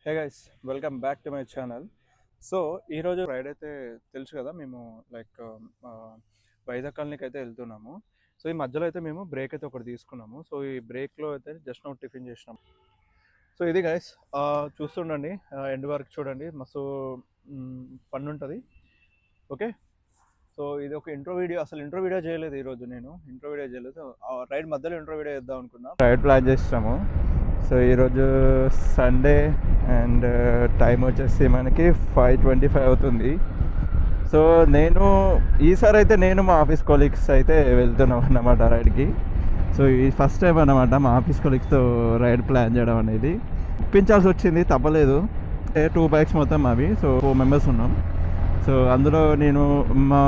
Hey guys, welcome back to my channel. So ఈరోజు Friday అయితే తెలుసు కదా, మేము లైక్ వైజాగ్ కాలనీకి అయితే వెళ్తున్నాము. సో ఈ మధ్యలో అయితే మేము బ్రేక్ అయితే ఒకటి తీసుకున్నాము. సో ఈ బ్రేక్లో అయితే జస్ట్ నో టిఫిన్ చేసినాము. సో ఇది గైస్, చూస్తుండండి, ఎండ్ వరకు చూడండి, మస్తు ఫన్ ఉంటుంది. ఓకే, సో ఇది ఒక ఇంట్రో వీడియో. అసలు ఇంట్రో వీడియో చేయలేదు ఈరోజు, నేను ఇంట్రో వీడియో చేయలేదు. రైడ్ మధ్యలో ఇంట్రో వీడియో చేద్దాం అనుకున్నా. రైడ్ ప్లాన్ చేస్తాము. సో ఈరోజు సండే అండ్ టైం వచ్చేసి మనకి 5:25 అవుతుంది. సో నేను ఈసారి అయితే నేను మా ఆఫీస్ కొలీగ్స్ అయితే వెళ్తున్నాం అన్నమాట రైడ్కి. సో ఈ ఫస్ట్ టైం అన్నమాట మా ఆఫీస్ కొలీగ్స్తో రైడ్ ప్లాన్ చేయడం అనేది. ఒప్పించాల్సి వచ్చింది, తప్పలేదు. 2 బైక్స్ మొత్తం అవి. సో 4 మెంబర్స్ ఉన్నాం. సో అందులో నేను మా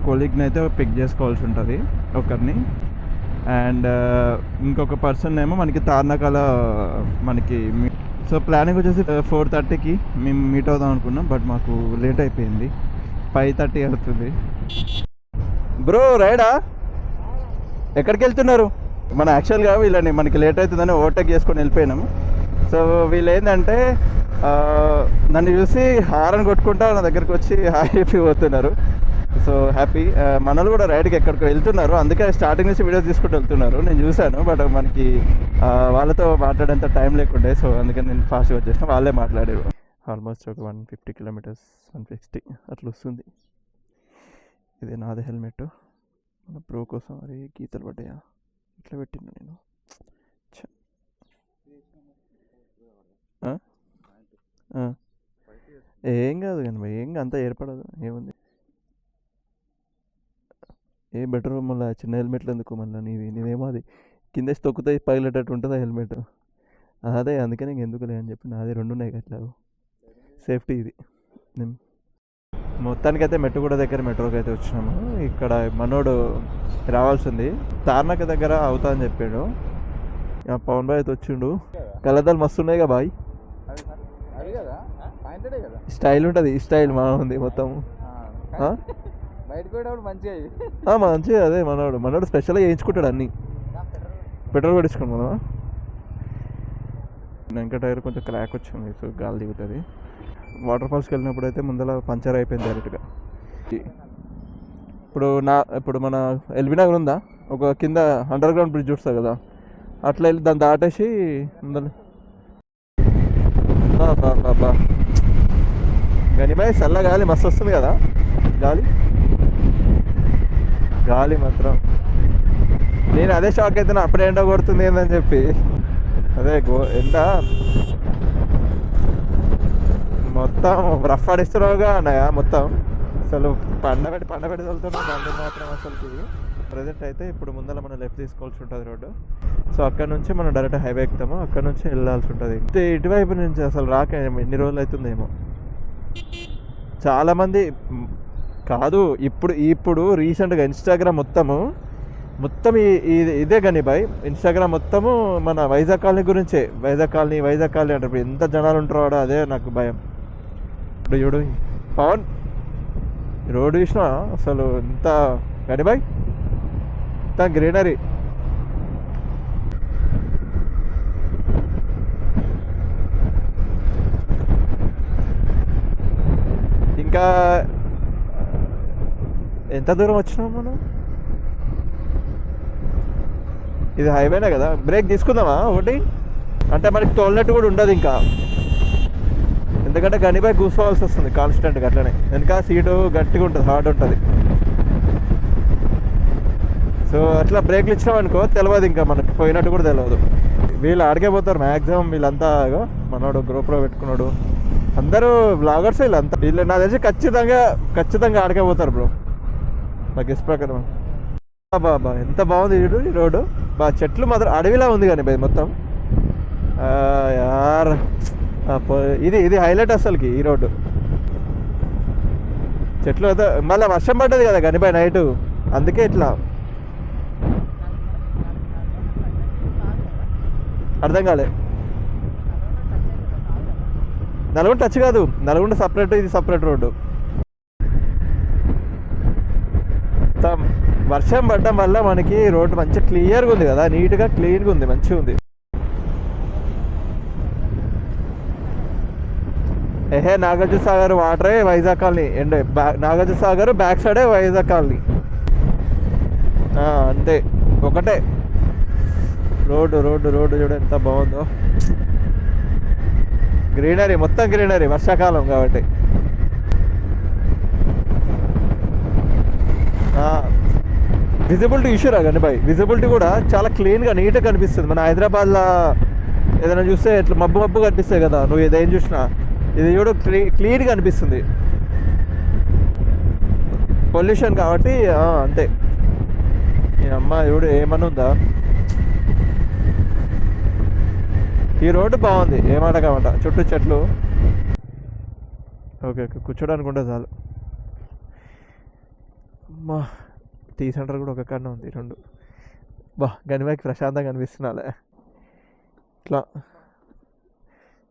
కొలీగ్ని అయితే పిక్ చేసుకోవాల్సి ఉంటుంది ఒకరిని. అండ్ ఇంకొక పర్సన్ ఏమో మనకి తార్నాకాల మనకి. సో ప్లానింగ్ వచ్చేసి 4:30కి మేము మీట్ అవుదాం అనుకున్నాం, బట్ మాకు లేట్ అయిపోయింది. 5:30 అవుతుంది. బ్రో రైడా, ఎక్కడికి వెళ్తున్నారు? మన యాక్చువల్గా వీళ్ళని మనకి లేట్ అవుతుందని ఓవర్టేక్ చేసుకొని వెళ్ళిపోయినాము. సో వీళ్ళు ఏంటంటే నన్ను చూసి హారన్ కొట్టుకుంటా నా దగ్గరకు వచ్చి హ్యాపీ పోతున్నారు. So happy. మనలు కూడా రైడ్కి ఎక్కడికి వెళ్తున్నారు, అందుకే స్టార్టింగ్ నుంచి వీడియోస్ తీసుకుంటూ వెళ్తున్నారు. నేను చూశాను, బట్ మనకి వాళ్ళతో మాట్లాడేంత టైం లేకుండే. సో అందుకని నేను ఫాస్ట్గా వచ్చేసిన, వాళ్ళే మాట్లాడారు. ఆల్మోస్ట్ ఒక 150 కిలోమీటర్స్, 160 అట్లా వస్తుంది. ఇది నాదే హెల్మెట్, మన ప్రో కోసం. అరే గీతలు పడ్డాయా, ఇట్లా పెట్టినా నేను. ఏం కాదు కానీ ఏం అంతా ఏర్పడదు, ఏముంది. ఏ బెటర్ మళ్ళీ చిన్న హెల్మెట్లు ఎందుకు మళ్ళీ నీదేమో అది కింద తొక్కుతాయి పగిలేటట్టు ఉంటుంది ఆ హెల్మెట్. అదే అందుకని ఎందుకులే అని చెప్పి నాది 2 ఉన్నాయి అట్లా సేఫ్టీ. ఇది మొత్తానికైతే మెట్టుగూడ దగ్గర మెట్రోకి అయితే వచ్చినాము. ఇక్కడ మనోడు రావాల్సింది తార్నాక దగ్గర అవుతా అని చెప్పాడు. పవన్ బాయ్ అయితే వచ్చిండు. కలదాలు మస్తు ఉన్నాయిగా బాయ్, స్టైల్ ఉంటుంది. ఈ స్టైల్ మా ఉంది మొత్తం మంచిగా. అదే మనోడు స్పెషల్గా చేయించుకుంటాడు అన్నీ. పెట్రోల్ కొట్టించుకోండి మనం. వెంక టైర్ కొంచెం క్రాక్ వచ్చింది, సో గాలి దిగుతుంది. వాటర్ ఫాల్స్కి వెళ్ళినప్పుడు అయితే ముందర పంచర్ అయిపోయింది డైరెక్ట్గా. ఇప్పుడు మన ఎల్బీ నగర్ ఉందా, ఒక కింద అండర్ గ్రౌండ్ బ్రిడ్జ్ వస్తుంది కదా, అట్లా వెళ్ళి దాన్ని దాటేసి ముందర బాబా గనిబాయ్ చల్ల గాలి మస్తు వస్తుంది కదా. గాలి మాత్రం నేను అదే షాక్ అవుతున్నా, అప్పుడే ఎండ కొడుతుంది ఏందని చెప్పి. అదే ఎండ మొత్తం రఫ్ ఆడిస్తున్నావుగా అన్నయ్య మొత్తం. అసలు పండబెట్టి వెళ్తున్నాం బండి మాత్రం అసలుకి. ప్రజెంట్ అయితే ఇప్పుడు ముందర మనం లెఫ్ట్ తీసుకోవాల్సి ఉంటుంది రోడ్డు. సో అక్కడ నుంచి మనం డైరెక్ట్ హైవే ఎక్కుతాము, అక్కడ నుంచి వెళ్ళాల్సి ఉంటుంది. ఇటువైపు నుంచి అసలు రాక ఎన్ని రోజులు అవుతుందేమో. చాలామంది కాదు, ఇప్పుడు రీసెంట్గా ఇన్స్టాగ్రామ్ మొత్తం ఇదే కానీ బాయ్. ఇన్స్టాగ్రామ్ మొత్తము మన వైజాగ్ కాలనీ గురించే. వైజాగ్ కాలనీ అంటే ఇప్పుడు ఎంత జనాలు ఉంటారో అదే నాకు భయం. ఇప్పుడు చూడు పవన్, రోడ్డు చూసినా అసలు ఎంత కానీ బాయ్, ఎంత గ్రీనరీ. ఇంకా ఎంత దూరం వచ్చినాం మనం? ఇది హైవేనే కదా. బ్రేక్ తీసుకుందామా ఒకటి? అంటే మనకి తోలినట్టు కూడా ఉండదు ఇంకా, ఎందుకంటే గనిపై కూర్చోవాల్సి వస్తుంది కాన్స్టెంట్గా. అట్లనే వెనక సీటు గట్టిగా ఉంటుంది, హార్డ్ ఉంటుంది. సో అట్లా బ్రేక్లు ఇచ్చినాం అనుకో తెలియదు, ఇంకా మనకి పోయినట్టు కూడా తెలియదు. వీళ్ళు ఆడికే పోతారు మ్యాక్సిమం. వీళ్ళంతా మనోడు గ్రూప్లో పెట్టుకున్నాడు, అందరూ బ్లాగర్స్ వీళ్ళంతా. వీళ్ళు నాకు తెలిసి ఖచ్చితంగా ఆడికే పోతారు బ్రో, నాకు ఇష్ట ప్రకారం. బాబా ఎంత బాగుంది చూడు ఈ రోడ్డు. చెట్లు మాత్రం అడవిలా ఉంది కానీ మొత్తం. యార్ ఇది హైలైట్ అసలుకి ఈ రోడ్డు. చెట్లు అయితే మళ్ళీ వర్షం పడ్డది కదా గనిపై నైటు, అందుకే ఇట్లా. అర్థం కాలే. నల్గొండ టచ్ కాదు, నల్గొండ సపరేట్, ఇది సపరేట్ రోడ్డు. వర్షం పడడం వల్ల మనకి రోడ్డు మంచిగా క్లియర్గా ఉంది కదా, నీట్గా క్లీన్గా ఉంది, మంచిగా ఉంది. నాగార్జున సాగర్ వాటరే Vizag colony and Nagarjuna Sagar back సైడే వైజాగ్ కాలనీ. అంతే, ఒకటే రోడ్డు రోడ్డు రోడ్డు చూడ ఎంత బాగుందో. గ్రీనరీ, మొత్తం గ్రీనరీ, వర్షాకాలం కాబట్టి. విజిబిలిటీ ఇష్యూరా కానీ బాయ్, విజిబిలిటీ కూడా చాలా క్లీన్గా నీట్గా కనిపిస్తుంది. మన హైదరాబాద్లో ఏదైనా చూస్తే ఇట్లా మబ్బు మబ్బు కనిపిస్తాయి కదా, నువ్వు ఏదేం చూసినా. ఇది కూడా క్లీన్గా అనిపిస్తుంది, పొల్యూషన్ కాబట్టి. అంతే. ఈ అమ్మ చూడు ఏమన్నా ఉందా. ఈ రోడ్డు బాగుంది, ఏమాట కావట, చుట్టూ చెట్లు. ఓకే ఓకే, కూర్చోడానికి ఉంటే చాలు. అమ్మా, టీ సెంటర్ కూడా ఒక కన్నా ఉంది, 2. గనిబాయికి ప్రశాంతంగా అనిపిస్తున్నాలే. ఇట్లా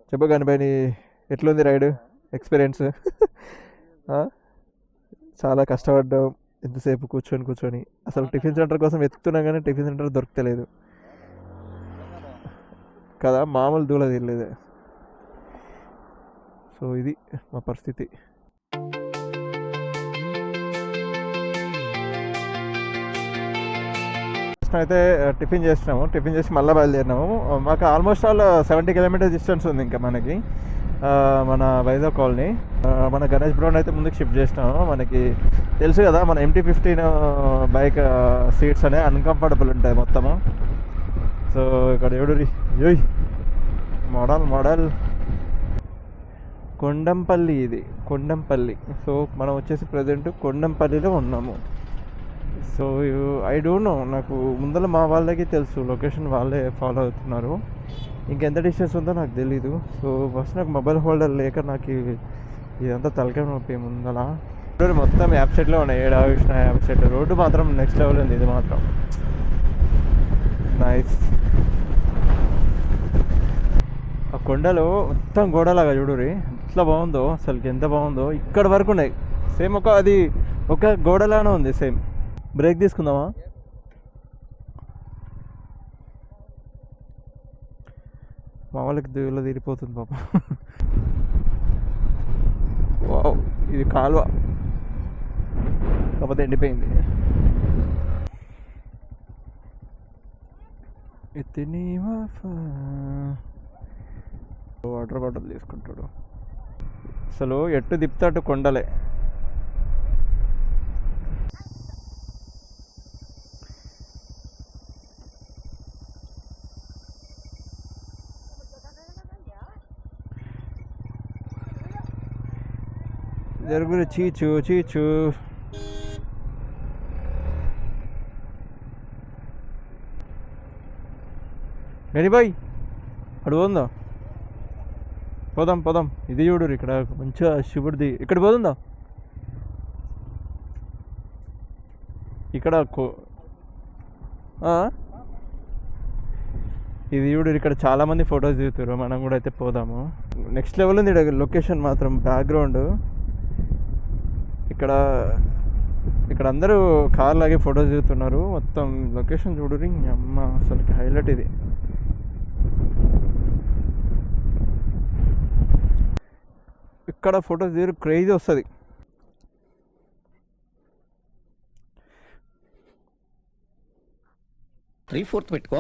చెప్పు గనిబాయిని, ఎట్లుంది రైడ్ ఎక్స్పీరియన్స్? చాలా కష్టపడ్డాం ఎంతసేపు కూర్చొని. అసలు టిఫిన్ సెంటర్ కోసం వెతుకుతున్నాం కానీ టిఫిన్ సెంటర్ దొరకలేదు కదా, మామూలు దూల తీరలేదు. సో ఇది మా పరిస్థితి. అయితే టిఫిన్ చేసినాము, టిఫిన్ చేసి మళ్ళీ బయలుదేరినాము. మాకు ఆల్మోస్ట్ ఆల్ 70 కిలోమీటర్స్ డిస్టెన్స్ ఉంది ఇంకా మనకి, మన వైజాగ్ కాలనీ. మన గణేష్ బ్రౌన్ అయితే ముందుకు షిఫ్ట్ చేసినాము. మనకి తెలుసు కదా, మన MT-15 బైక్ సీట్స్ అనేవి అన్కంఫర్టబుల్ ఉంటాయి మొత్తము. సో ఇక్కడ ఏడురి మోడల్ కొండంపల్లి, ఇది కొండంపల్లి. సో మనం వచ్చేసి ప్రజెంట్ కొండంపల్లిలో ఉన్నాము. సో ఐ డోంట్ నో, నాకు ముందర మా వాళ్ళకి తెలుసు లొకేషన్, వాళ్ళే ఫాలో అవుతున్నారు. ఇంకెంత డిస్టెన్స్ ఉందో నాకు తెలీదు. సో ఫస్ట్ నాకు మొబైల్ హోల్డర్ లేక నాకు ఇదంతా తలకాయ నొప్పి ముందల. మొత్తం యాప్ సెట్లో ఉన్నాయి, 7 ఆవిష్ణ యాప్ సెట్. రోడ్డు మాత్రం నెక్స్ట్ లెవెల్ ఉంది, ఇది మాత్రం నైస్. ఆ కొండలు మొత్తం గోడలాగా చూడురి, ఎట్లా బాగుందో అసలుకి, ఎంత బాగుందో. ఇక్కడ వరకు ఉన్నాయి సేమ్, అది ఒక గోడలానే ఉంది సేమ్. బ్రేక్ తీసుకుందామా? మా వాళ్ళకి దేవుళ్ళ తీరిపోతుంది పాప. వావ్, ఇది కాలువ కాకపోతే ఎండిపోయింది. వాటర్ బాటిల్ తీసుకుంటాడు. అసలు ఎట్టు తిప్పుతాడు కొండలే. జరుగురు చీచు గనిబాయ్, అడు పోదాం. ఇది చూడు, ఇక్కడ మంచిగా శివుడిది. ఇక్కడ పోతుందా? ఇక్కడ ఇది చూడు, ఇక్కడ చాలామంది ఫొటోస్ దిగుతారు. మనం కూడా అయితే పోదాము. నెక్స్ట్ లెవెల్ ఉంది ఇక్కడ లొకేషన్ మాత్రం, బ్యాక్గ్రౌండ్. ఇక్కడ అందరూ కార్ లాగే ఫొటోస్ దిగుతున్నారు. మొత్తం లొకేషన్ చూడు, అమ్మ అసలుకి హైలైట్ ఇది. ఇక్కడ ఫొటోస్ దిగు క్రేజీ వస్తుంది. పెట్టుకో,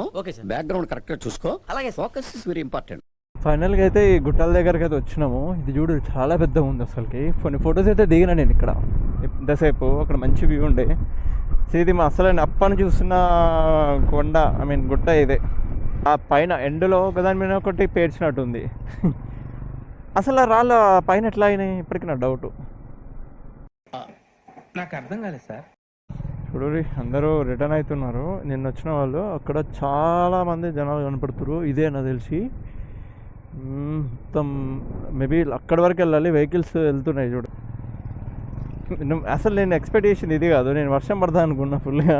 బ్యాక్గ్రౌండ్ కరెక్ట్గా చూసుకో. అలాగే, ఫోకస్ ఇస్ వెరీ ఇంపార్టెంట్. ఫైనల్గా అయితే ఈ గుట్టల దగ్గరికి అయితే వచ్చినాము. ఇది చూడు చాలా పెద్దగా ఉంది అసలుకి. కొన్ని ఫొటోస్ అయితే దిగినా నేను ఇక్కడ ఎంతసేపు. అక్కడ మంచి వ్యూ ఉండే. ఇది మా అసలు అప్పని చూస్తున్న కొండ, గుట్ట ఇదే. ఆ పైన ఎండులో ఒకదాని మీద ఒకటి పేర్చినట్టుంది. అసలు ఆ రాళ్ళ పైన ఎట్లా అయినాయి ఇప్పటికీ నా డౌట్. నాకు అర్థం కాలేదు సార్. చూడు, అందరూ రిటర్న్ అవుతున్నారు. నిన్న వచ్చిన వాళ్ళు అక్కడ చాలా మంది జనాలు కనపడుతున్నారు. ఇదే నాకు తెలిసి మొత్తం మేబీ అక్కడి వరకు వెళ్ళాలి. వెహికల్స్ వెళ్తున్నాయి చూడు. అసలు నేను ఎక్స్పెక్ట్ చేసింది ఇది కాదు. నేను వర్షం పడదా అనుకున్నా ఫుల్గా.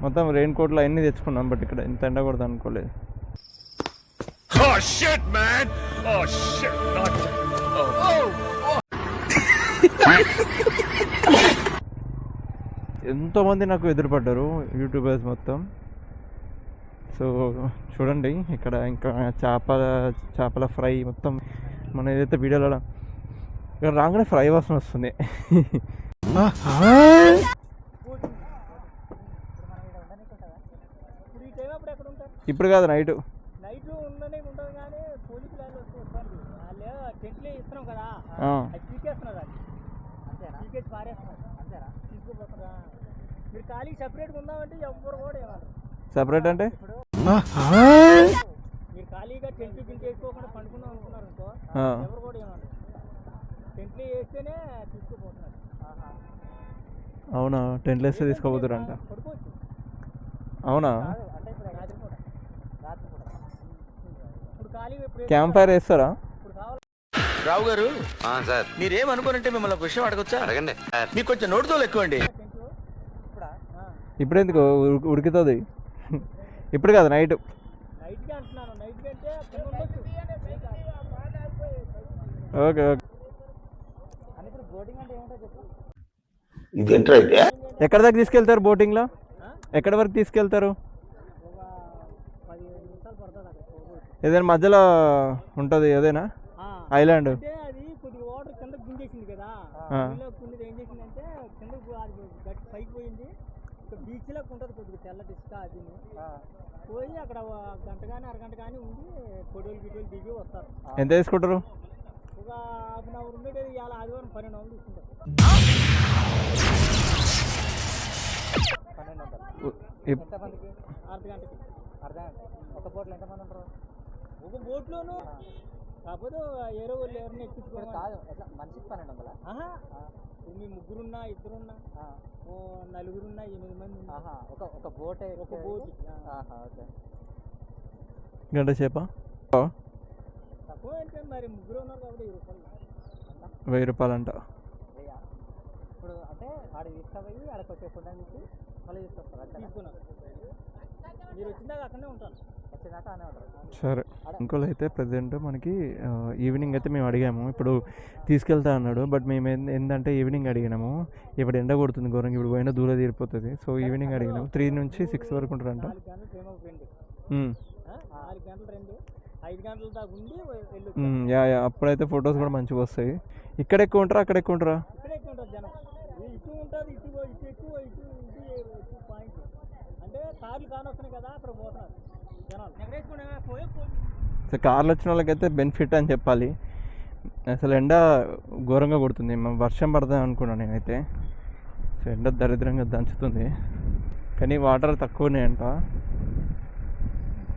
మొత్తం రెయిన్ కోట్లు అన్నీ తెచ్చుకున్నాం, బట్ ఇక్కడ ఇంత ఎండ కొడదా అనుకోలేదు. ఎంతోమంది నాకు ఎదురుపడ్డారు, యూట్యూబర్స్ మొత్తం. సో చూడండి, ఇక్కడ ఇంకా చేపల ఫ్రై మొత్తం మన ఏదైతే వీడియోలో ఇక్కడ రాగానే ఫ్రై వాసన వస్తుంది. ఇప్పుడు కాదు నైట్ ఉండనే ఉండదు కానీ పోలీసులు వస్తే ఇబ్బంది. వాళ్ళు టెంట్లు ఇస్తున్నాం కదా, అది పీకేస్తున్నారు. అది అంతేనా? పీకేసి పారేస్తున్నారు. అంతేనా? తీసుకుపోతున్నా. మీరు ఖాళీ సపరేట్గా ఉందామంటే ఎవ్వరు కూడా ఇవ్వాలి. సపరేట్ అంటే మీరు ఖాళీగా టెంట్లు గింట వేసుకోకుండా పండుకుందాం అనుకున్నారు అనుకో, ఎవరు కూడా ఇవ్వాలి. టెంట్లు వేస్తేనే తీసుకుపోతున్నారు. అవునా? టెంట్లు వేస్తే తీసుకోపోతారంట. పడుకోవచ్చు. అవునా? అంటే ఇప్పుడు రాత్రిపూట ఇప్పుడు ఖాళీ క్యాంప్ ఫైర్ వేస్తారా? ఇప్పుడు కావాలి. రావు గారు సార్ మీరేమనుకోనంటే మిమ్మల్ని ఒక విషయం అడగొచ్చా? అడగండి సార్. మీకు కొంచెం నోటితోలు ఎక్కువ అండి. టెంట్లు ఇప్పుడా? ఇప్పుడు ఎందుకు ఉడుకుతుంది? ఇప్పుడు కాదు నైట్. నైట్గా అంటున్నాను. నైట్ కంటే కింద ఉండొచ్చు. Okay okay. అని ఇప్పుడు బోటింగ్ అంటే ఏముంటో చెప్పు. ఇదేంట్రా ఇది? ఎక్కడ దాకా తీసుకెళ్తారు బోటింగ్లో? ఎక్కడ వరకు తీసుకెళ్తారు? ఒక 15 నిమిషాలు పడుతుంది అక్కడ పోవచ్చు. ఏదైనా మధ్యలో ఉంటుంది ఏదైనా ఐలాండ్? అంటే అది కొద్దిగా వాటర్ కిందకి గుంజేసింది కదా, కొన్ని ఏం చేసిందంటే కిందకు అది గట్టి పైకి పోయింది. ఇక బీచ్ లాగా ఉంటుంది కొద్దిగా తెల్లటి ఇసుక. అది పోయి అక్కడ గంట కానీ అరగంట కానీ ఉండి ఫోటోలు గిటోలు దిగి వస్తారు. ఎంత తీసుకుంటారు? ఒక హాఫ్ అన్ అవర్ ఉండేది. ఇవాళ ఆదివారం 1200 తీసుకుంటారు. 1200 ఎంతమందికి? అర్ధ గంటకి. ఒక బోట్లో ఎంతమంది ఉంటారు? ఒక బోట్లోనూ కాకపోతే ఏరో వాళ్ళు ఎవరిని ఎక్కించుకోవడం కాదు. ఎట్లా మనిషికి 1200? మీ ముగ్గురున్నా ఇద్దరున్నా నలుగురున్నా 8 మంది. ఒక బోట్. ఒక బోట్. ఓకే. గంట సేపా? తక్కువ ఏంటంటే మరి ముగ్గురు ఉన్నారు కాబట్టి 1000 రూపాయలు అంట. ఇప్పుడు అంటే ఆడ తీసుకుపోయి ఆడకి వచ్చే ఫుడ్ అని చెప్పి మళ్ళీ తీసుకొస్తారు. తీసుకున్నారు. మీరు వచ్చిందాక అక్కడనే ఉంటారు. వచ్చేదాకా అనే ఉంటారు. సరే. ఇంకోళ్ళు అయితే ప్రజెంట్ మనకి ఈవినింగ్ అయితే మేము అడిగాము. ఇప్పుడు తీసుకెళ్తా అన్నాడు. బట్ మేము ఏంటంటే ఈవినింగ్ అడిగినాము. ఇప్పుడు ఎండ కొడుతుంది ఘోరంగా. ఇప్పుడు పోయినా దూరం తీరిపోతుంది. So evening అడిగినాము. 3 నుంచి 6 వరకు ఉంటారంట. 4 గంటలు ట్రైన్ రండి. 4 గంటలు రండి. 5 గంటల దాకా ఉండి వెళ్ళి. యా అప్పుడైతే ఫొటోస్ కూడా మంచిగా వస్తాయి. ఇక్కడ ఎక్కువ ఉంటారా అక్కడ ఎక్కువ ఉంటారా? ఇక్కడ ఎక్కువ ఉంటుంది జనం. ఇటు ఉంటుంది. ఇటు ఎక్కువ. ఇటు పాయింట్ అంటే కార్లు కానొస్తున్నాయి కదా, అక్కడ పోతున్నారు జనాలు. సో కార్లు వచ్చిన వాళ్ళకైతే బెనిఫిట్ అని చెప్పాలి. అసలు ఎండ ఘోరంగా కొడుతుంది. వర్షం పడతాం అనుకున్నాను నేనైతే. సో ఎండ దరిద్రంగా దంచుతుంది. కానీ వాటర్ తక్కువనే అంట.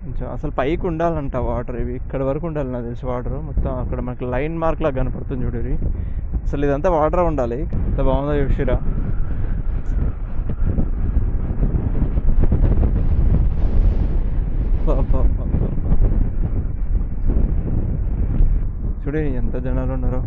కొంచెం అసలు పైకి ఉండాలంట వాటర్. ఇవి ఇక్కడ వరకు ఉండాలి నాకు తెలిసి వాటర్. మొత్తం అక్కడ మనకి లైన్ మార్క్ లాగా కనపడుతుంది చూడరి. అసలు ఇదంతా వాటర్ ఉండాలి. ఎంత బాగుందో చూసిరా. చూడే ఎంత జనాలు ఉన్నారో.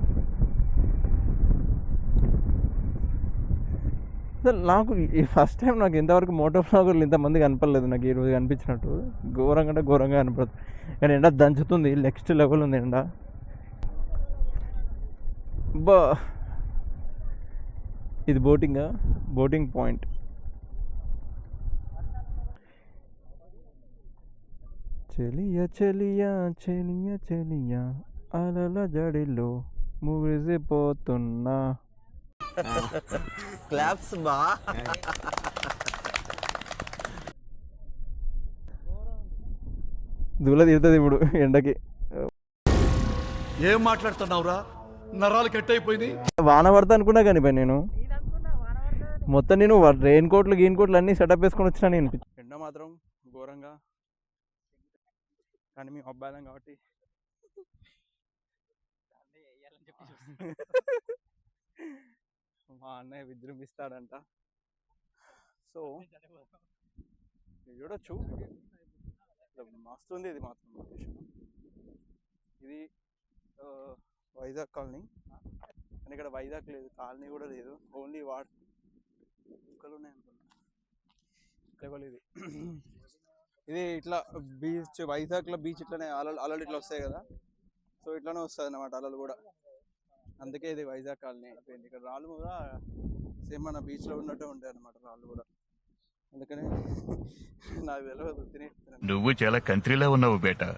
అసలు నాకు ఫస్ట్ టైం నాకు ఇంతవరకు మోటో బ్లాగర్లు ఇంతమంది కనపడలేదు నాకు ఈరోజు కనిపించినట్టు. ఘోరంగా అంటే ఘోరంగా కనపడుతుంది. కానీ ఎండ దంచుతుంది. నెక్స్ట్ లెవెల్ ఉంది ఎండ. బా ఇది బోటింగ్ పాయింట్. చెలియా చెలియా చెలియా చెలియా అలల జడిలో ముగిసిపోతున్నా. క్లాప్స్ బా. దూల తీరుతుంది ఇప్పుడు ఎండకి. ఏం మాట్లాడుతున్నావురా? నరాలు కట్ అయిపోయింది. వాన పడతా అనుకున్నా కానీ నేను మొత్తం నేను రెయిన్ కోట్లు అన్నీ సెటప్ వేసుకొని వచ్చినా నేను. ఎండ మాత్రం ఘోరంగా. కానీ మేము అబ్బాయిలం కాబట్టి మా అన్నయ్య విజృంభిస్తాడంట. సో చూడొచ్చు. మస్తు ఉంది ఇది మాత్రం లొకేషన్. ఇది వైజాగ్ కాలనీ. కానీ ఇక్కడ వైజాగ్ లేదు, కాలనీ కూడా లేదు. ఓన్లీ కుక్కలు ఉన్నాయి అనుకున్నా. లెవెల్ ఇది. ఇది ఇట్లా బీచ్, వైజాగ్లో బీచ్ ఇట్లానే అలలు ఇట్లా వస్తాయి కదా. సో ఇట్లానే వస్తుంది అన్నమాట అలలు కూడా. అందుకే ఇది వైజాగ్ కాలనీ అయిపోయింది. ఇక్కడ రాళ్ళు కూడా సేమ్ మన బీచ్లో ఉన్నట్టే ఉంటాయి అన్నమాట రాళ్ళు కూడా. అందుకనే నాకు తెలియదు. నువ్వు చాలా కంట్రీలో ఉన్నావు బేటా.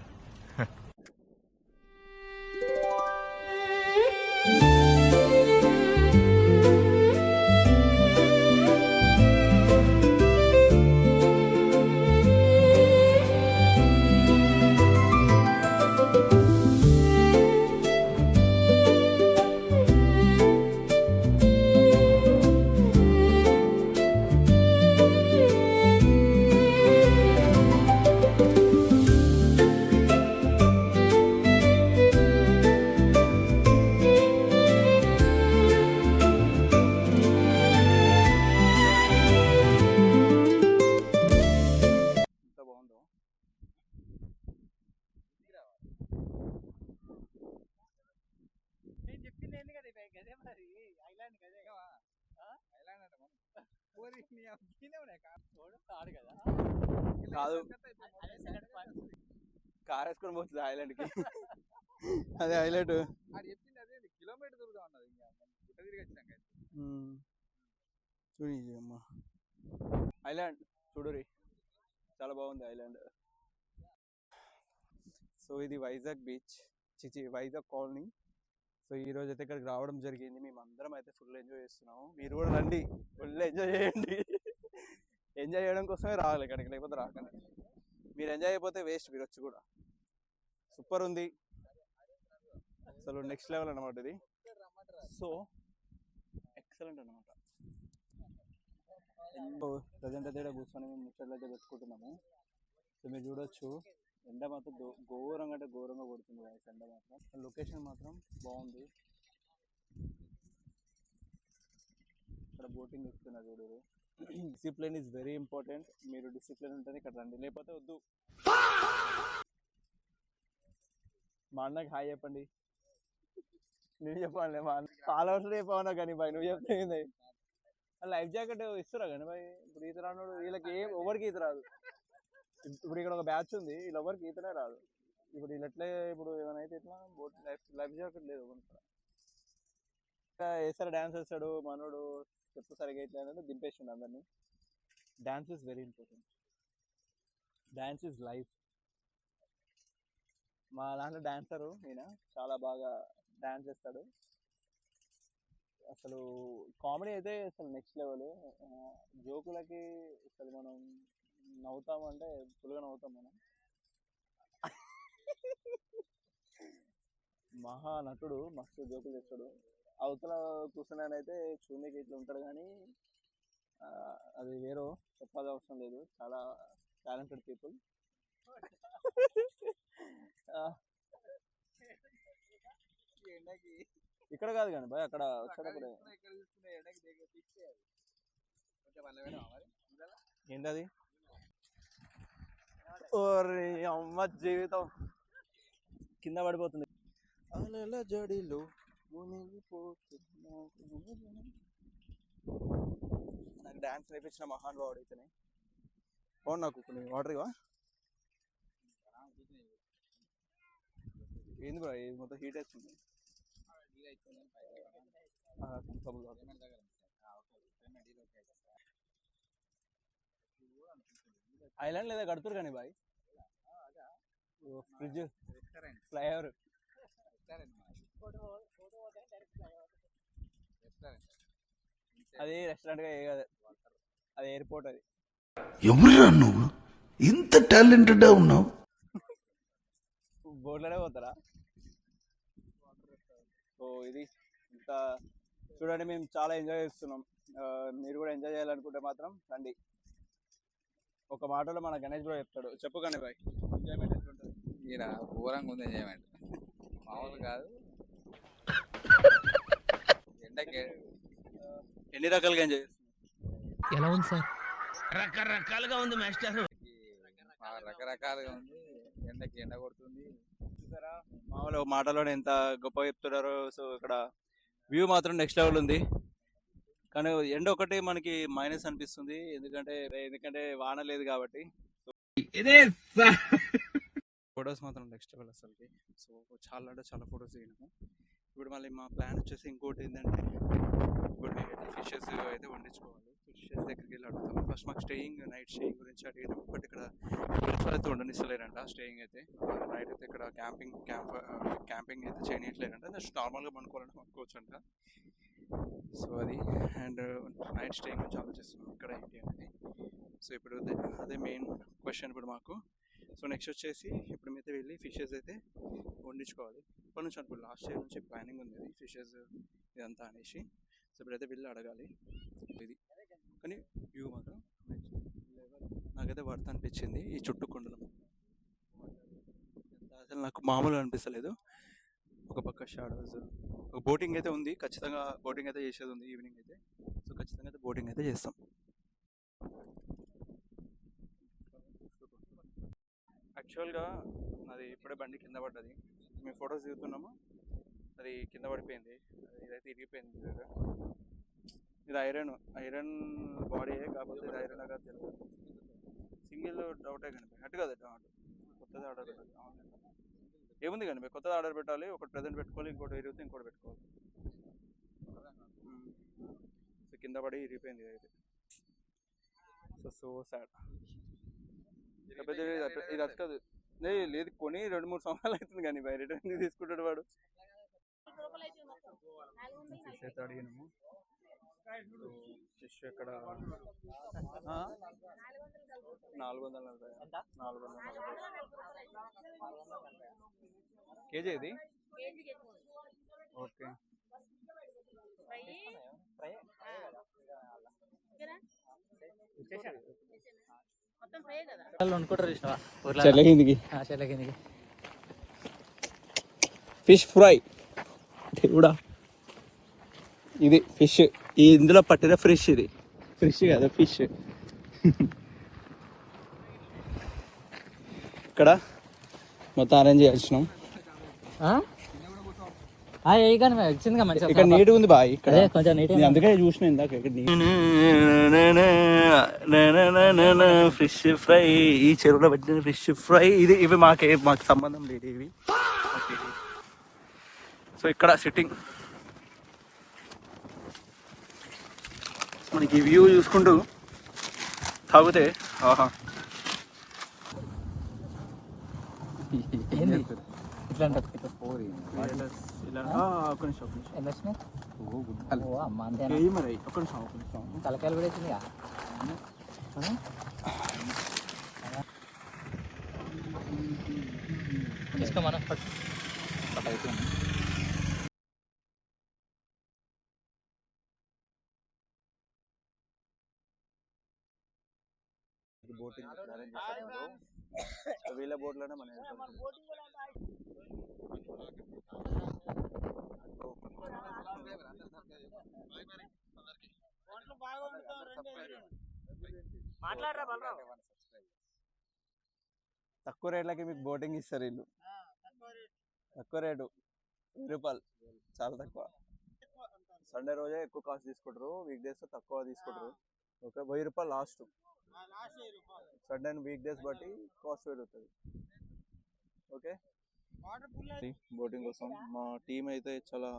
కాదు కార్ వేసుకొని పోతుంది ఐలాండ్కి. అదే హైలైట్. చూడండి అమ్మా ఐలాండ్ చూడురి, చాలా బాగుంది ఐలాండ్. సో ఇది Vizag beach, Vizag colony. So ఈ రోజు అయితే ఇక్కడికి రావడం జరిగింది. మేము అందరం అయితే ఫుల్ ఎంజాయ్ చేస్తున్నాము. మీరు కూడా రండి, ఫుల్ ఎంజాయ్ చేయండి. ఎంజాయ్ చేయడం కోసమే రావాలి ఇక్కడికి, లేకపోతే రాకండి. మీరు ఎంజాయ్ అయిపోతే వేస్ట్, మీరు వచ్చి కూడా. సూపర్ ఉంది అసలు, నెక్స్ట్ లెవెల్ అనమాట ఇది. సో ఎక్సలెంట్ అనమాట. ప్రజెంట్ అయితే ఇక్కడ కూర్చొని మేము ముచ్చట్లు అయితే పెట్టుకుంటున్నాము. సో మీరు చూడొచ్చు ఎండ మాత్రం ఘోరంగా అంటే ఘోరంగా కొడుతుంది గాయస్. ఎండ మాత్రం, లొకేషన్ మాత్రం బాగుంది. ఇక్కడ బోటింగ్ ఎక్కుతున్నారు చూడు. Discipline is very important. మీరు డిసిప్లిన్ ఉంటేనే ఇక్కడ రండి, లేకపోతే వద్దు. మా అన్నకి హాయ్ చెప్పండి. నువ్వు చెప్పాలి, మా అన్న ఫాలోవర్స్ చెప్పావునా కానీ బాయ్, నువ్వు చెప్తే లైఫ్ జాకెట్ ఇస్తురా కానీ బాయ్. ఇప్పుడు ఈత రానోడు వీళ్ళకి ఎవరికి ఈత రాదు. ఇప్పుడు ఇక్కడ ఒక బ్యాచ్ ఉంది, వీళ్ళు ఎవరికి ఈతనే రాదు. ఇప్పుడు వీళ్ళు ఎట్లే, ఇప్పుడు ఏమైనా అయితే ఎట్లా బోట్ లైఫ్ జాకెట్ లేదు ఇంకా వేస్తాడు, డ్యాన్స్ వేస్తాడు మనోడు. చెప్పు సరిగా ఇట్లా అంటే దింపేసిండు అందరినీ. Dance is very important. Dance is life. మా దాంట్లో డాన్సరు ఈయన చాలా బాగా డ్యాన్స్ చేస్తాడు. అసలు కామెడీ అయితే అసలు నెక్స్ట్ లెవెల్. జోకులకి అసలు మనం నవ్వుతామంటే ఫుల్గా నవ్వుతాం మనం. మహా నటుడు, మస్తు జోకులు చేస్తాడు. అవతల కూర్చున్నానైతే చూడడానికి ఇట్లా ఉంటాడు కానీ అది వేరే చెప్పాల్సిన అవసరం లేదు. చాలా టాలెంటెడ్ పీపుల్. ఇక్కడ కాదు కానీ బాయ్, అక్కడ వచ్చేటప్పుడు ఏంటది? ఓరే అమ్మ జీవితం కింద పడిపోతుంది. అలల జడిలో నాకు డాన్స్ నేర్పించిన మహానుభావుడు అయితేనే. అవును, నాకు కొన్ని వాటర్ ఇవా. ఏంది బ్రో, ఇది మొత్తం హీట్ అవుతుంది. ఐలాండ్ లేదా కడుతురు కానీ బాయ్, ఫ్రిడ్జ్, ఫ్లైఓవర్. అది రెస్టారెంట్ గా కాదు, అది ఎయిర్పోర్ట్. అది ఎవరురా నువ్వు ఇంత టాలెంటెడ్ ఉన్నావు? బోట్లోనే పోతారా? సో ఇది ఇంత చూడండి, మేము చాలా ఎంజాయ్ చేస్తున్నాం. మీరు కూడా ఎంజాయ్ చేయాలనుకుంటే మాత్రం రండి. ఒక మాటలో మన గణేష్ బ్రో చెప్తాడు, చెప్పు గణేష్ బాయ్. ఎంజాయ్మెంట్ ఎట్లుంటుంది? ఈయన ఘోరంగా ఉంది ఎంజాయ్మెంట్, మామూలు కాదు. ఎండకి ఎన్ని రకాలుగా ఎంజాయ్ చేస్తున్నాం? ఎలా ఉంది సార్? రకరకాలుగా ఉంది మాస్టర్. రకరకాలుగా ఉంది. ఎండకి ఎండ కొడుతుంది. చూసారా మామూలు మాటలోనే ఎంత గొప్పగా చెప్తున్నారు. సో ఇక్కడ వ్యూ మాత్రం నెక్స్ట్ లెవెల్ ఉంది. కానీ ఎండ ఒకటి మనకి మైనస్ అనిపిస్తుంది, ఎందుకంటే వాన లేదు కాబట్టి. ఫొటోస్ మాత్రం నెక్స్ట్ లెవెల్ అసలుకి. సో చాలా అంటే చాలా ఫొటోస్ దిగినాము. ఇప్పుడు మళ్ళీ మా ప్లాన్ వచ్చేసి ఇంకోటి ఏంటంటే, ఇప్పుడు మేమైతే ఫిషెస్ అయితే వండించుకోవాలి. ఫిషెస్ దగ్గరికి వెళ్ళి అడుగుతాము. ఫస్ట్ మాకు నైట్ స్టేయింగ్ గురించి అడిగినాము. బట్ ఇక్కడ అయితే ఉండనిస్తలేరంట స్టేయింగ్ అయితే. నైట్ అయితే ఇక్కడ క్యాంపింగ్ అయితే చేయనట్లేరంట. జస్ట్ నార్మల్గా పండుకోవాలంటే పండుకోవచ్చు అంట. సో అది, అండ్ నైట్ స్టేయింగ్ గురించి ఆలోచిస్తున్నాం ఇక్కడ ఏంటి అనేది. సో ఇప్పుడు అదే మెయిన్ క్వశ్చన్ ఇప్పుడు మాకు. సో నెక్స్ట్ వచ్చేసి ఇప్పుడు అయితే వెళ్ళి ఫిషెస్ అయితే వండించుకోవాలి. ఇప్పటి నుంచి అనుకో, లాస్ట్ ఇయర్ నుంచి ప్లానింగ్ ఉంది అది ఫిషెస్ ఇదంతా అనేసి. సో ఇప్పుడైతే వెళ్ళి అడగాలి ఇది. కానీ వ్యూ మాత్రం నాకైతే వర్త్ అనిపించింది. ఈ చుట్టూ కొండలు అసలు నాకు మామూలుగా అనిపిస్తలేదు. ఒక పక్క షాడోస్, ఒక బోటింగ్ అయితే ఉంది. ఖచ్చితంగా బోటింగ్ అయితే చేసేది ఉంది ఈవినింగ్ అయితే. సో ఖచ్చితంగా అయితే బోటింగ్ అయితే చేస్తాం. యాక్చువల్గా అది ఇప్పుడే బండి కింద పడ్డది, మేము ఫొటోస్ దిగుతున్నాము. అది కింద పడిపోయింది. ఇదైతే ఇరిగిపోయింది. ఇది ఐరన్ బాడీయే, కాకపోతే ఇది ఐరన్ కాదు తెలియదు. సింగిల్ డౌటే కానీ అటు కదా కొత్తది ఆర్డర్ పెట్టాలి. ఏముంది కానీ కొత్తది ఆర్డర్ పెట్టాలి, ఒకటి ప్రజెంట్ పెట్టుకోవాలి, ఇంకోటి ఇరిగితే ఇంకోటి పెట్టుకోవాలి. సో కింద పడి ఇరిగిపోయింది ఇది. So sad. కాకపోతే ఇది అతకదు. లేదు కొని 2-3 సంవత్సరాలు అవుతుంది కానీ బయట రిటర్న్ తీసుకుంటాడు వాడు. అయితే అడిగినాము ఫిష్ ఎక్కడ 440 కేజీ ఇది. ఓకే ఫిష్ ఫ్రై కూడా ఇది ఫిష్, ఇందులో పట్టిన ఫ్రెష్, ఇది ఫ్రెష్ కదా ఫిష్. ఇక్కడ మొత్తం అరేంజ్ చేసినాం. ఇక్కడ నీట్ ఉంది బాయ్, ఇక్కడ కొంచెం నీట్, అందుకే చూసిన ఇందాక. ఫిష్ ఫ్రై, ఈ చెరువులో పెట్టిన ఫిష్ ఫ్రై ఇది. ఇవి మాకు సంబంధం లేదు ఇవి. సో ఇక్కడ సిట్టింగ్, మనకి వ్యూ చూసుకుంటూ తాగితే ఆహా. తలకాయలు పడేసింది. తీసుకోమన్నా బోటింగ్ వీళ్ళ బోట్లోనే మన తక్కువ రేట్లకి మీకు బోటింగ్ ఇస్తారు వీళ్ళు. తక్కువ రేటు, ₹1000, చాలా తక్కువ. సండే రోజే ఎక్కువ కాస్ట్ తీసుకుంటారు, వీక్ డేస్ తక్కువ తీసుకుంటారు. Okay, ₹1000 last. Sunday and weak days బట్టి కాస్ట్ పెరుగుతుంది. ఓకే, బోటింగ్ కోసం మా టీం అయితే చాలా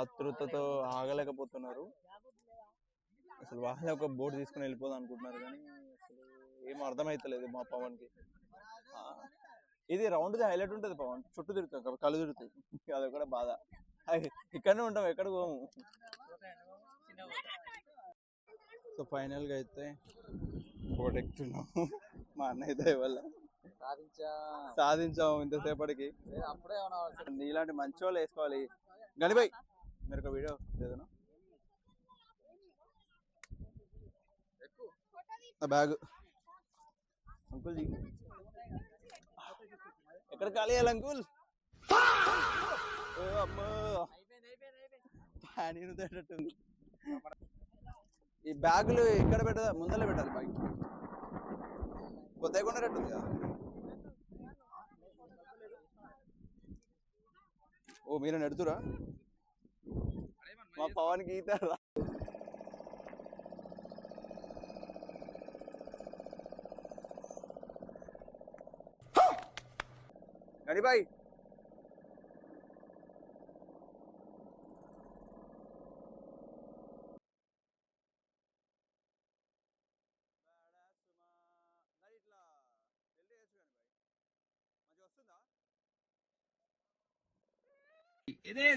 ఆతృతతో ఆగలేకపోతున్నారు. అసలు వాళ్ళే ఒక బోట్ తీసుకుని వెళ్ళిపోదాం అనుకుంటున్నారు కానీ అసలు ఏం అర్థమవుతలేదు మా పవన్కి. ఇది రౌండ్ది హైలైట్ ఉంటుంది పవన్, చుట్టూ తిరుగుతాం, కళ్ళు తిరుగుతాయి, అది కూడా బాధ. ఇక్కడనే ఉంటాం, ఎక్కడికి పోము. సో ఫైనల్గా అయితే బోట్ ఎక్కుతున్నాము మా అన్నయ్య దయ వల్ల. సాధించాము ఇంతసేపటికి. ఇలాంటి మంచి వాళ్ళు వేసుకోవాలి. గనిబాయ్ మీరు ఒక వీడియో ఏదైనా బ్యాగ్ అంకుల్ ఎక్కడ ఖాళీ అయ్యాలి అంకుల్? అమ్మో పానీ తేటట్టుంది. ఈ బ్యాగులు ఎక్కడ పెట్టదా, ముందలే పెట్టాలి. బ్యాగ్ కొత్తగా కొనేటట్టుంది కదా. ఓ మీరు నెడుతురా? మా పవన్కి ఈత గడిబాయ్. ఇదే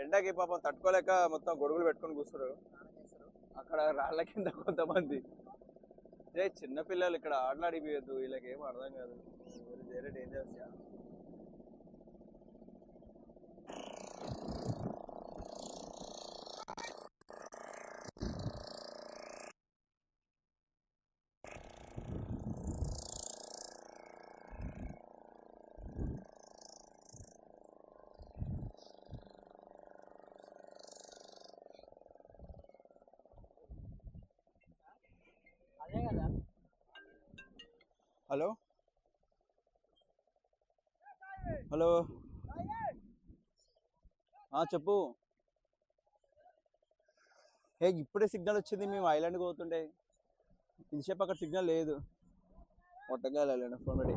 ఎండకి పాపం తట్టుకోలేక మొత్తం గొడుగులు పెట్టుకొని కూర్చున్నారు అక్కడ రాళ్ళ కింద కొంతమంది. చిన్నపిల్లలు ఇక్కడ ఆటలాడిపోయద్దు, వీళ్ళకి ఏం అర్థం కాదు. వేరే డేంజర్స్. అదే కదా. హలో హలో చెప్పు. ఇప్పుడే సిగ్నల్ వచ్చింది, మేము ఐలాండ్కి పోతుండే. ఇంతసేపు అక్కడ సిగ్నల్ లేదు. కొట్టగలను ఫోన్ పెట్టి.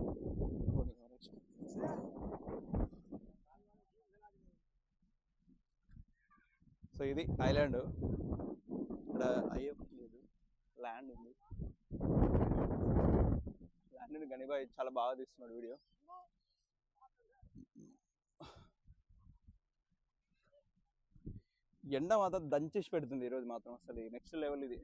సో ఇది ఐలాండ్. ఇక్కడ అయ్యే లేదు, ల్యాండ్ ఉంది. ల్యాండ్ గనిబాయ్ చాలా బాగా తీస్తున్నాడు వీడియో. ఎండ మాత్రం దంచేసి పెడుతుంది ఈరోజు మాత్రం, అసలు నెక్స్ట్ లెవెల్ ఇది.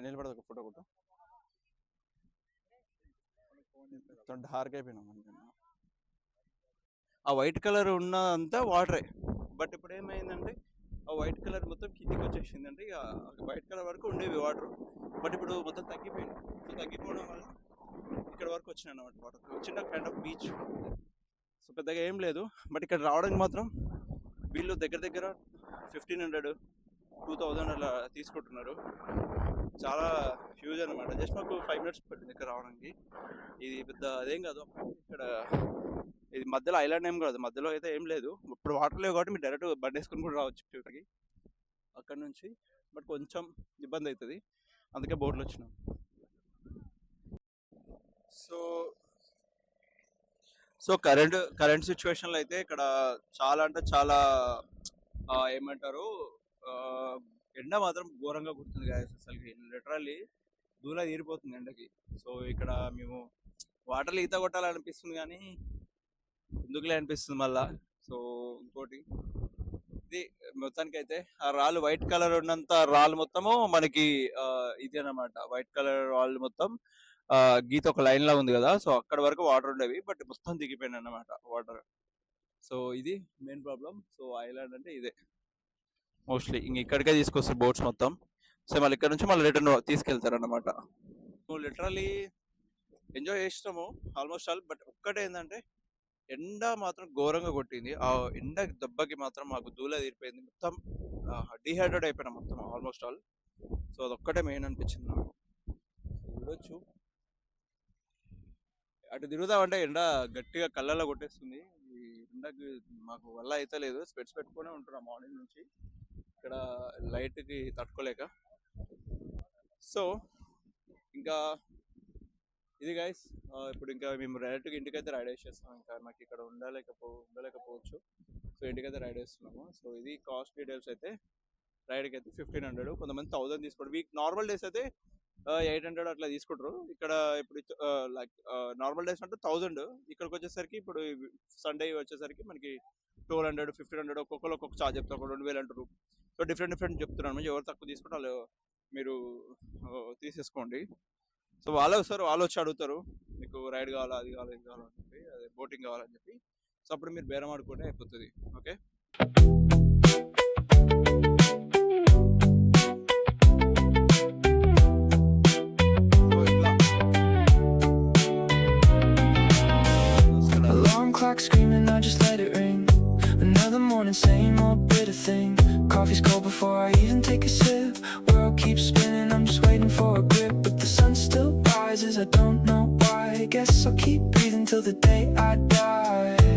నిలబడదు ఒక ఫోటో కొట్టు. డార్క్ అయిపోయినాం. ఆ వైట్ కలర్ ఉన్నంతా వాటరే, బట్ ఇప్పుడు ఏమైందంటే ఆ వైట్ కలర్ మొత్తం కిందికి వచ్చేసిందంటే ఇక వైట్ కలర్ వరకు ఉండేవి వాటర్, బట్ ఇప్పుడు మొత్తం తగ్గిపోయింది. సో తగ్గిపోవడం వల్ల ఇక్కడ వరకు వచ్చినాయి అన్నమాట వాటర్. చిన్న కైండ్ ఆఫ్ బీచ్, సో పెద్దగా ఏం లేదు. బట్ ఇక్కడ రావడానికి మాత్రం వీళ్ళు దగ్గర దగ్గర 1500-2000 అలా తీసుకుంటున్నారు. చాలా హ్యూజ్ అనమాట. జస్ట్ మాకు 5 minutes పట్టింది ఇక్కడ రావడానికి. ఇది పెద్ద అదేం కాదు. ఇక్కడ ఇది మధ్యలో ఐలాండ్ ఏం కాదు, మధ్యలో అయితే ఏం లేదు. ఇప్పుడు వాటర్ లేవు కాబట్టి మీరు డైరెక్ట్ బండి వేసుకుని కూడా రావచ్చు ఇక్కడికి అక్కడ నుంచి. బట్ కొంచెం ఇబ్బంది అవుతుంది, అందుకే బోట్లో వచ్చినాం. సో కరెంట్ సిచ్యువేషన్లో అయితే ఇక్కడ చాలా అంటే చాలా ఏమంటారు, ఎండ మాత్రం ఘోరంగా కుడుతుంది కదా అసలుకి. లిటరల్లీ దూలా తీరిపోతుంది ఎండకి. సో ఇక్కడ మేము వాటర్లో ఈత కొట్టాలనిపిస్తుంది కానీ ఎందుకులే అనిపిస్తుంది మళ్ళా. సో ఇంకోటి ఇది మొత్తానికి అయితే ఆ రాళ్ళు వైట్ కలర్ ఉన్నంత రాళ్ళు మొత్తము మనకి ఇది అన్నమాట. వైట్ కలర్ రాళ్ళు మొత్తం గీత ఒక లైన్ లా ఉంది కదా, సో అక్కడ వరకు వాటర్ ఉండేవి, బట్ మొత్తం దిగిపోయినాయి అన్నమాట వాటర్. సో ఇది మెయిన్ ప్రాబ్లం. సో ఐలాండ్ అంటే ఇదే మోస్ట్లీ ఇంక ఇక్కడికే తీసుకొస్తారు బోట్స్ మొత్తం. సో మళ్ళీ ఇక్కడ నుంచి మళ్ళీ రిటర్న్ తీసుకెళ్తారు అన్నమాట. నువ్వు లిటరలీ ఎంజాయ్ చేసినాము ఆల్మోస్ట్ ఆల్. బట్ ఒక్కటే ఏంటంటే ఎండ మాత్రం ఘోరంగా కొట్టింది. ఆ ఎండ దెబ్బకి మాత్రం మాకు దూల తీరిపోయింది, మొత్తం డిహైడ్రేట్ అయిపోయినా మొత్తం ఆల్మోస్ట్ ఆల్. సో అదొక్కటే మెయిన్ అనిపించింది నాకు. చూడొచ్చు అటు తిరుగుతామంటే ఎండ గట్టిగా కళ్ళల్లో కొట్టేస్తుంది. ఈ ఎండకి మాకు వల్ల అయితే లేదు, స్పెట్స్ పెట్టుకునే ఉంటున్నాం మార్నింగ్ నుంచి ఇక్కడ లైట్కి తట్టుకోలేక. సో ఇంకా ఇది గైస్, ఇప్పుడు ఇంకా మేము డైరెక్ట్గా ఇంటికైతే రైడ్ వేసేస్తాం. ఇంకా మాకు ఇక్కడ ఉండలేకపోవచ్చు. సో ఇంటికైతే రైడ్ వేస్తున్నాము. సో ఇది కాస్ట్ డీటెయిల్స్ అయితే రైడ్కి అయితే 1500, కొంతమంది 1000 తీసుకోండి. వీక్ నార్మల్ డేస్ అయితే 800 అట్లా తీసుకుంటారు. ఇక్కడ ఇప్పుడు లైక్ నార్మల్ డేస్ అంటే 1000, ఇక్కడికి వచ్చేసరికి ఇప్పుడు సండే వచ్చేసరికి మనకి 1200, 1500, ఒక్కొక్కరు ఒక్కొక్క చార్జ్ చెప్తారు. 2000 అంటారు. సో డిఫరెంట్ చెప్తున్నాను. ఎవరు తక్కువ తీసుకుంటే వాళ్ళు మీరు తీసేసుకోండి. సో వాళ్ళు వస్తారు, వాళ్ళు వచ్చి అడుగుతారు మీకు రైడ్ కావాలా, అది కావాలి, ఇది కావాలని చెప్పి, అదే బోటింగ్ కావాలని చెప్పి. సో అప్పుడు మీరు బేరం ఆడుకుంటే అయిపోతుంది. Okay. Clock screaming, I just let it ring. Another morning, same old bitter thing. Coffee's cold before I even take a sip. World keeps spinning, I'm just waiting for a grip. But the sun still rises, I don't know why. I guess I'll keep breathing till the day I die.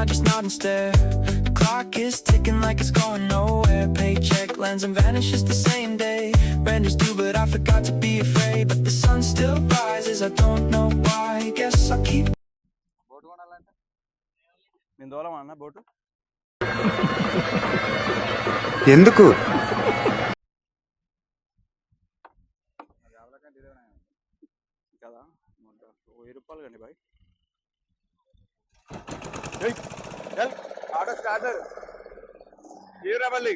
I just nod and stare. Clock is ticking like it's going nowhere. Paycheck lands and vanishes the same day. Rent is due but I forgot to be afraid. But the sun still rises, I don't know why. Guess I'll keep. Boat కొనాలంటే నేను దూరం అన్న boat ఎందుకు అది ఎవరికంటే ఇదేనా కదా 1000 రూపాయలు కండి బాయ్ ఆటో స్టార్టర్ మళ్ళీ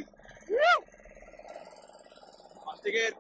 ఫస్ట్ గేర్